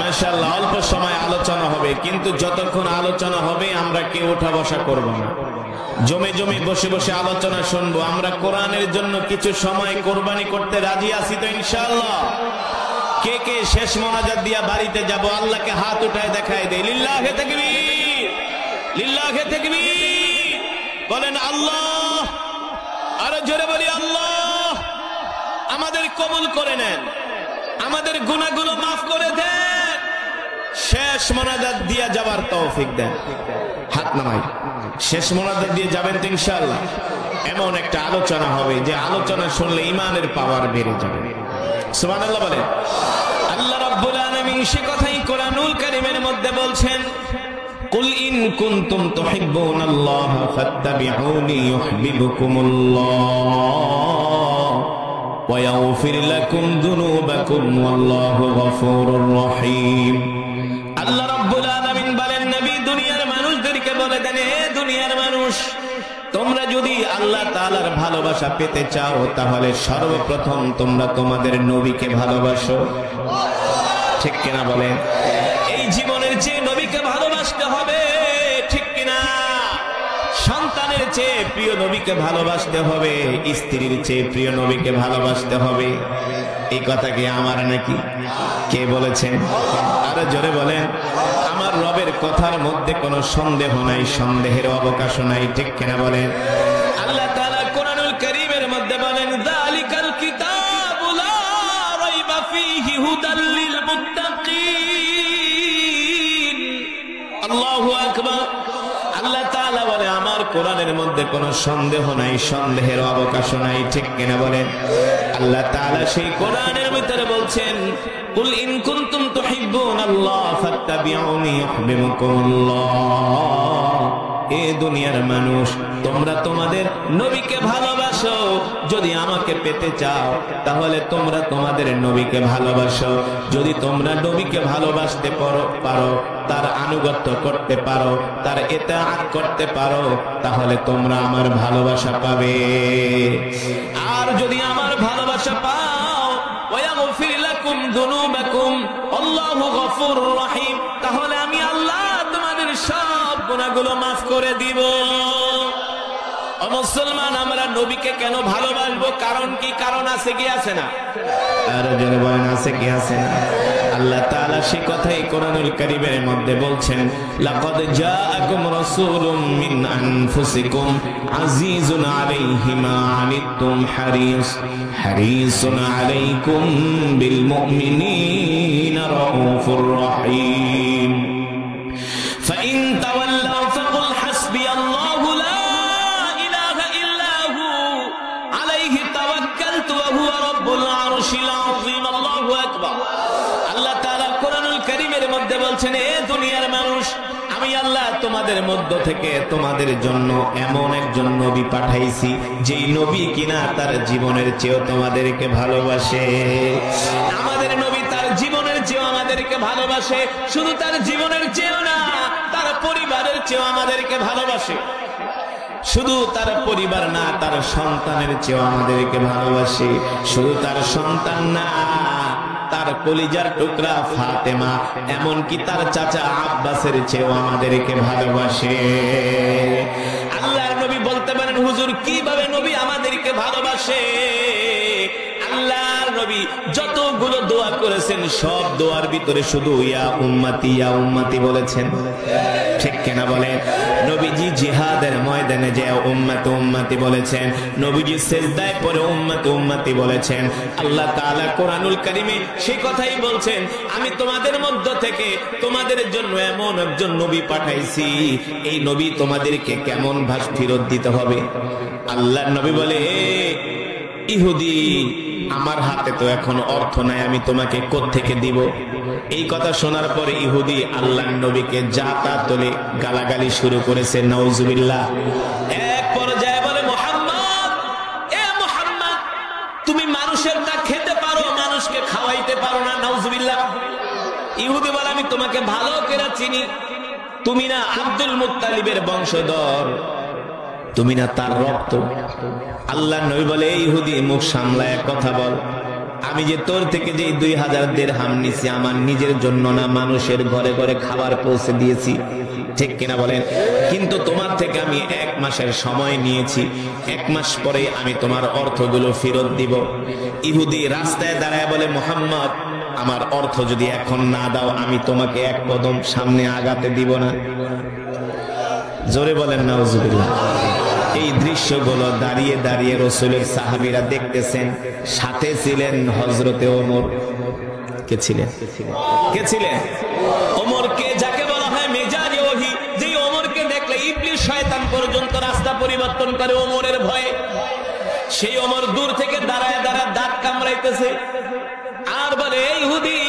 মাশাআল্লাহ, অল্প সময় আলোচনা হবে, কিন্তু যতক্ষণ আলোচনা হবে আমরা কেউ ওঠা বসা করব না, জমে জমে বসে বসে আলোচনা শুনবো। আমরা কোরআনের জন্য কিছু সময় কোরবানি করতে রাজি আছি তো ইনশাআল্লাহ? কে কে শেষ মোনাজাত দিয়া বাড়িতে যাব? আল্লাহকে হাত উঠায় দেখায় দেয়। লিল্লাহে তাকবীর, লিল্লাহে তাকবীর। বলেন আল্লাহ। আরো জোরে বলি আল্লাহ। আমাদের কবুল করে নেন, আমাদের গুনাহগুলো মাফ করে দেন, শেষ মোনাজাত দিয়া যাবার তৌফিক দেন। হাত নামাই শেষ মোনাজাত দিয়ে যাবেন তো ইনশাআল্লাহ? এমন একটা আলোচনা হবে যে আলোচনা শুনলে ঈমানের পাওয়ার বেড়ে যাবে। সুবহানাল্লাহ বলেন। আল্লাহ রাব্বুল আলামিন সে কথাই কোরআনুল কারীমের মধ্যে বলছেন, কুল ইন কুনতুম তুহিব্বুনাল্লাহ ফাত্তাবিউনি ইউহিব্বুকুমুল্লাহ ওয়া ইয়াগফির লাকুম যুনুবাকুম ওয়াল্লাহু গফুরুর রহিম। আল্লাহ রাব্বুল আলামিন বলেন, নবী দুনিয়ার মানুষদেরকে বলে দেন, হে দুনিয়ার মানুষ, তোমরা যদি আল্লাহ তাআলার ভালোবাসা পেতে চাও তাহলে সর্বপ্রথম তোমরা তোমাদের নবীকে ভালোবাসো, ঠিক কিনা বলেন? এই জীবনের চেয়ে নবীকে ভালোবাসতে হবে, ঠিক কিনা? সন্তানের চেয়ে প্রিয় নবীকে ভালোবাসতে হবে, স্ত্রীর চেয়ে প্রিয় নবীকে ভালোবাসতে হবে। এই কথা কি আমার নাকি? কে বলেছেন? আরো জোরে বলেন। আমার রবের কথার মধ্যে কোনো সন্দেহ নাই, সন্দেহের অবকাশ নাই, ঠিক কিনা বলেন? আল্লাহ তাআলা কোরআনুল কারীমের মধ্যে বলেন, যালিকাল কিতাবু লা রাইবা ফীহি হুদাল লিল মুত্তাকিন। আল্লাহু আকবার। আল্লাহ তাআলা বলে আমার কোরআনের মধ্যে কোনো সন্দেহ নাই, সন্দেহের অবকাশ নাই, ঠিক কিনা বলেন? আল্লাহ তাআলা সেই কোরআনের ভিতরে বলছেন কুল ইন কুনতুম তুহিব্বুনাল্লাহ ফাত্তাবিউনি ইউহিব্বুকুমুল্লাহ। এ দুনিয়ার মানুষ, তোমরা তোমাদের নবীকে ভালোবাসো, যদি আমাকে পেতে চাও তাহলে তোমরা তোমাদের নবীকে ভালোবাসো। যদি তোমরা নবীকে ভালোবাসতে পারো, তার আনুগত্য করতে পারো, তার ইতাআত করতে পারো, তাহলে তোমরা আমার ভালোবাসা পাবে। আর যদি আমার ভালোবাসা পাও ওয়াগফির লাকুম যুনুবাকুম আল্লাহু গফুরুর রহিম, তাহলে আমি আল্লাহ তোমাদের সব গুনাহগুলো মাফ করে দিব। ও মুসলমান, আমরা নবীকে কেন ভালোবাসবো? কারণ কি? কারণ আছে কি আছে না? আর যারা বলেন আছে কি আছে না? আল্লাহ তাআলা সেই কথাই কোরআনুল কারীমের মধ্যে বলছেন লাকাদ জাআকুম রাসূলুম মিন আনফুসিকুম আজিজুন আলাইহি মা আনিতুম হারিসুন আলাইকুম বিল মুমিনিনা রাউফুর রহিম ফাইন তাওয়াল্লাউ ফাকুল হাসবিয়াল্লাহু লা ইলাহা ইল্লা হু আলাইহি তাওয়াক্কালতু ওয়া হুয়া রাব্বুল আরশিল আযীম। আল্লাহু আকবার। আল্লাহ তাআলা কোরআনুল কারীমের মধ্যে বলছেন এ দুনিয়ার মানুষ, আমি আল্লাহ তোমাদের মধ্য থেকে তোমাদের জন্য এমন একজন নবী পাঠাইছি, যেই নবী কিনা তার জীবনের চেয়েও তোমাদেরকে ভালোবাসে। আমাদের নবী তার জীবনের চেয়েও আমাদেরকে ভালোবাসে। শুধু তার জীবনের চেয়েও না, তার পরিবারের চেয়েও আমাদেরকে ভালোবাসে। শুধু তার পরিবার না, তার সন্তানের চেয়েও আমাদেরকে ভালোবাসে। শুধু তার সন্তান না, তার কলিজার টুকরা ফাতেমা, এমনকি তার চাচা আব্বাসের চেয়েও আমাদেরকে ভালোবাসে। আল্লাহর নবী বলতে পারেন হুজুর কিভাবে নবী আমাদেরকে ভালোবাসে? আল্লাহর নবী যতগুলো দোয়া করেছেন সব দোয়ার ভিতরে শুধু ইয়া উম্মতি বলেছেন, ঠিক কিনা বলেন? নবীজি জিহাদের ময়দানে যে উম্মতি বলেছেন, নবীজি সিজদায় পড়ে উম্মতি বলেছেন। আল্লাহ তাআলা কোরআনুল কারীমে সেই কথাই বলছেন আমি তোমাদের মধ্য থেকে তোমাদের জন্য এমন একজন নবী পাঠাইছি, এই নবী তোমাদেরকে কেমন ভাষ ফেরত দিতে হবে। আল্লাহর নবী বলে ইহুদি, আমার হাতে তো এখন অর্থ নাই, আমি তোমাকে কোত্থেকে দিব? এই কথা শোনার পরে ইহুদি আল্লাহর নবীকে যা তা তোলে গালাগালি শুরু করেছে, নাউজুবিল্লাহ। এক পর্যায়ে বলে মুহাম্মদ, এ মুহাম্মদ, তুমি মানুষের তা খেতে পারো, মানুষকে খাওয়াইতে পারো না, নাউজুবিল্লাহ। ইহুদি বলে আমি তোমাকে ভালো করে চিনি, তুমি না আব্দুল মুত্তালিবের বংশধর, তুমি না তার রক্ত। আল্লাহর নবী বলে ইহুদি মুখ সামলায় কথা বল, আমি যে তোর থেকে যে 2000 দিরহাম নিছি আমার নিজের জন্য না, মানুষের ঘরে ঘরে খাবার পৌঁছে দিয়েছি, ঠিক কিনা বলেন? কিন্তু তোমার থেকে আমি 1 মাসের সময় নিয়েছি, 1 মাস পরে আমি তোমার অর্থগুলো ফেরত দিব। ইহুদি রাস্তায় দাঁড়ায় বলে মুহাম্মদ, আমার অর্থ যদি এখন না দাও আমি তোমাকে 1 কদম সামনে আগাতে দিব না। জোরে বলেন নাউজুবিল্লাহ। এই দৃশ্যগুলো দাঁড়িয়ে দাঁড়িয়ে রাসূলের সাহাবীরা দেখতেছেন। সাথে ছিলেন হযরতে ওমর। কে ছিলেন? ওমরকে যাকে বলা হয় মেজাজে ওহী, যে ওমরকে দেখলে ইবলিস শয়তান পর্যন্ত রাস্তা পরিবর্তন করে ওমরের ভয়ে। সেই ওমর দূর থেকে দাঁড়ায় দাঁড়ায় দাঁত কামড়াইতেছে আর বলে ইহুদি,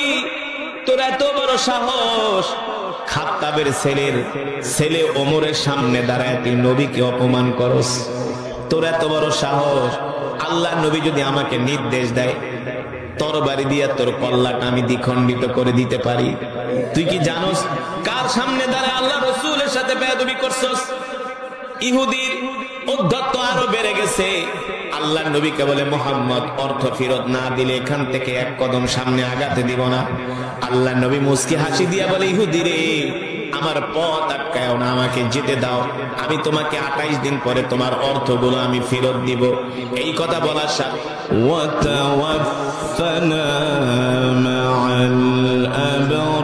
তোর এত বড় সাহস, খাত্তাবের ছেলে ওমরের সামনে দাঁড়ায় তুই নবীকে অপমান করস? তোর এত বড় সাহস! আল্লাহ নবী যদি আমাকে নির্দেশ দেয় তরবারি দিয়ে তোর কল্লাটা আমি দ্বিখণ্ডিত করে দিতে পারি। তুই কি জানোস কার সামনে দাঁড়ায় আল্লাহ রাসূলের সাথে বেয়াদবি করছস? ইহুদির উদ্ধত্ত আরো বেড়ে গেছে। আল্লাহ নবীকে বলে মুহাম্মদ, অর্থ ফেরত না দিলে এখান থেকে 1 কদম সামনে আগাতে দিব না। আল্লাহ নবী মুস্কি হাসি দিয়া বলে ইহুদি রে, আমার পথ আটকায়ও না, আমাকে যেতে দাও, আমি তোমাকে 28 দিন পরে তোমার অর্থগুলো আমি ফেরত দিব। এই কথা বলার সাথে ওয়াতাওয়াফানা মাআল আবরার,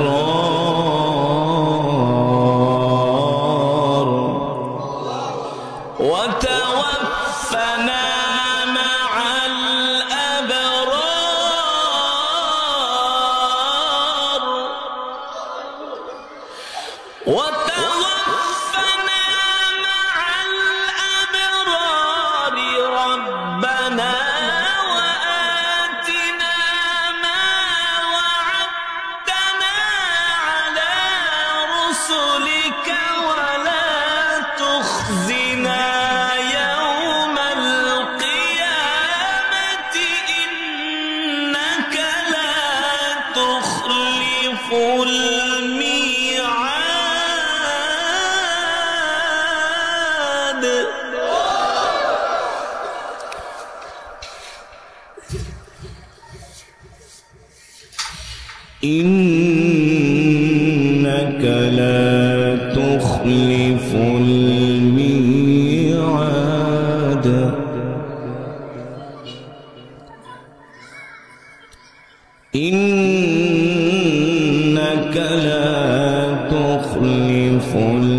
ওয়াতাওয়াফানা মাআল আবরার وتوفنا مع الأبرار ربنا وآتنا ما وعدتنا على رسلك ولا تخزنا يوم القيامة إنك لا تخلف الميعاد. إنك لا تخلف الميعاد. إنك لا تخلف الميعاد.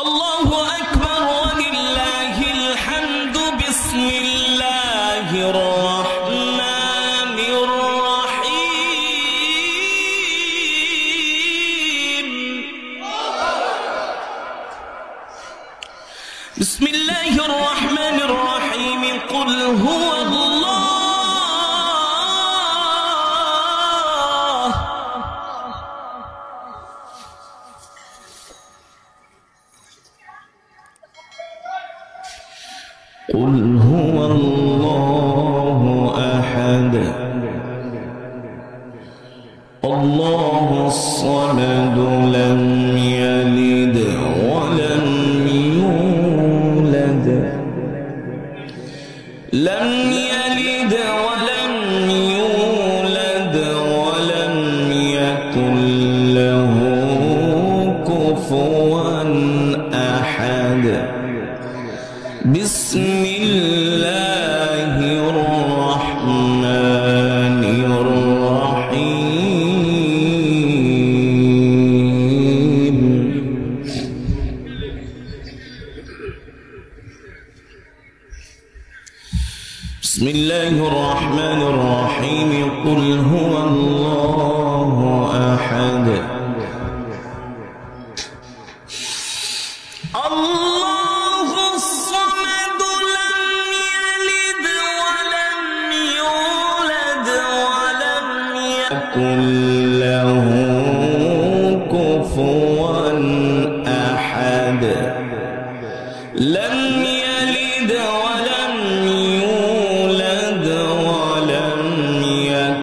الله أكبر ولله الحمد. بسم الله الرحمن الرحيم. بسم الله الرحمن الرحيم. قل هو الله قل هو الله أحد الله الصمد لم يلد ولم يولد لم يلد ولم يولد ولم يكن له كفوا أحد. بسم الله الرحمن الرحيم. بسم الله الرحمن الرحيم. قل هو الله أحد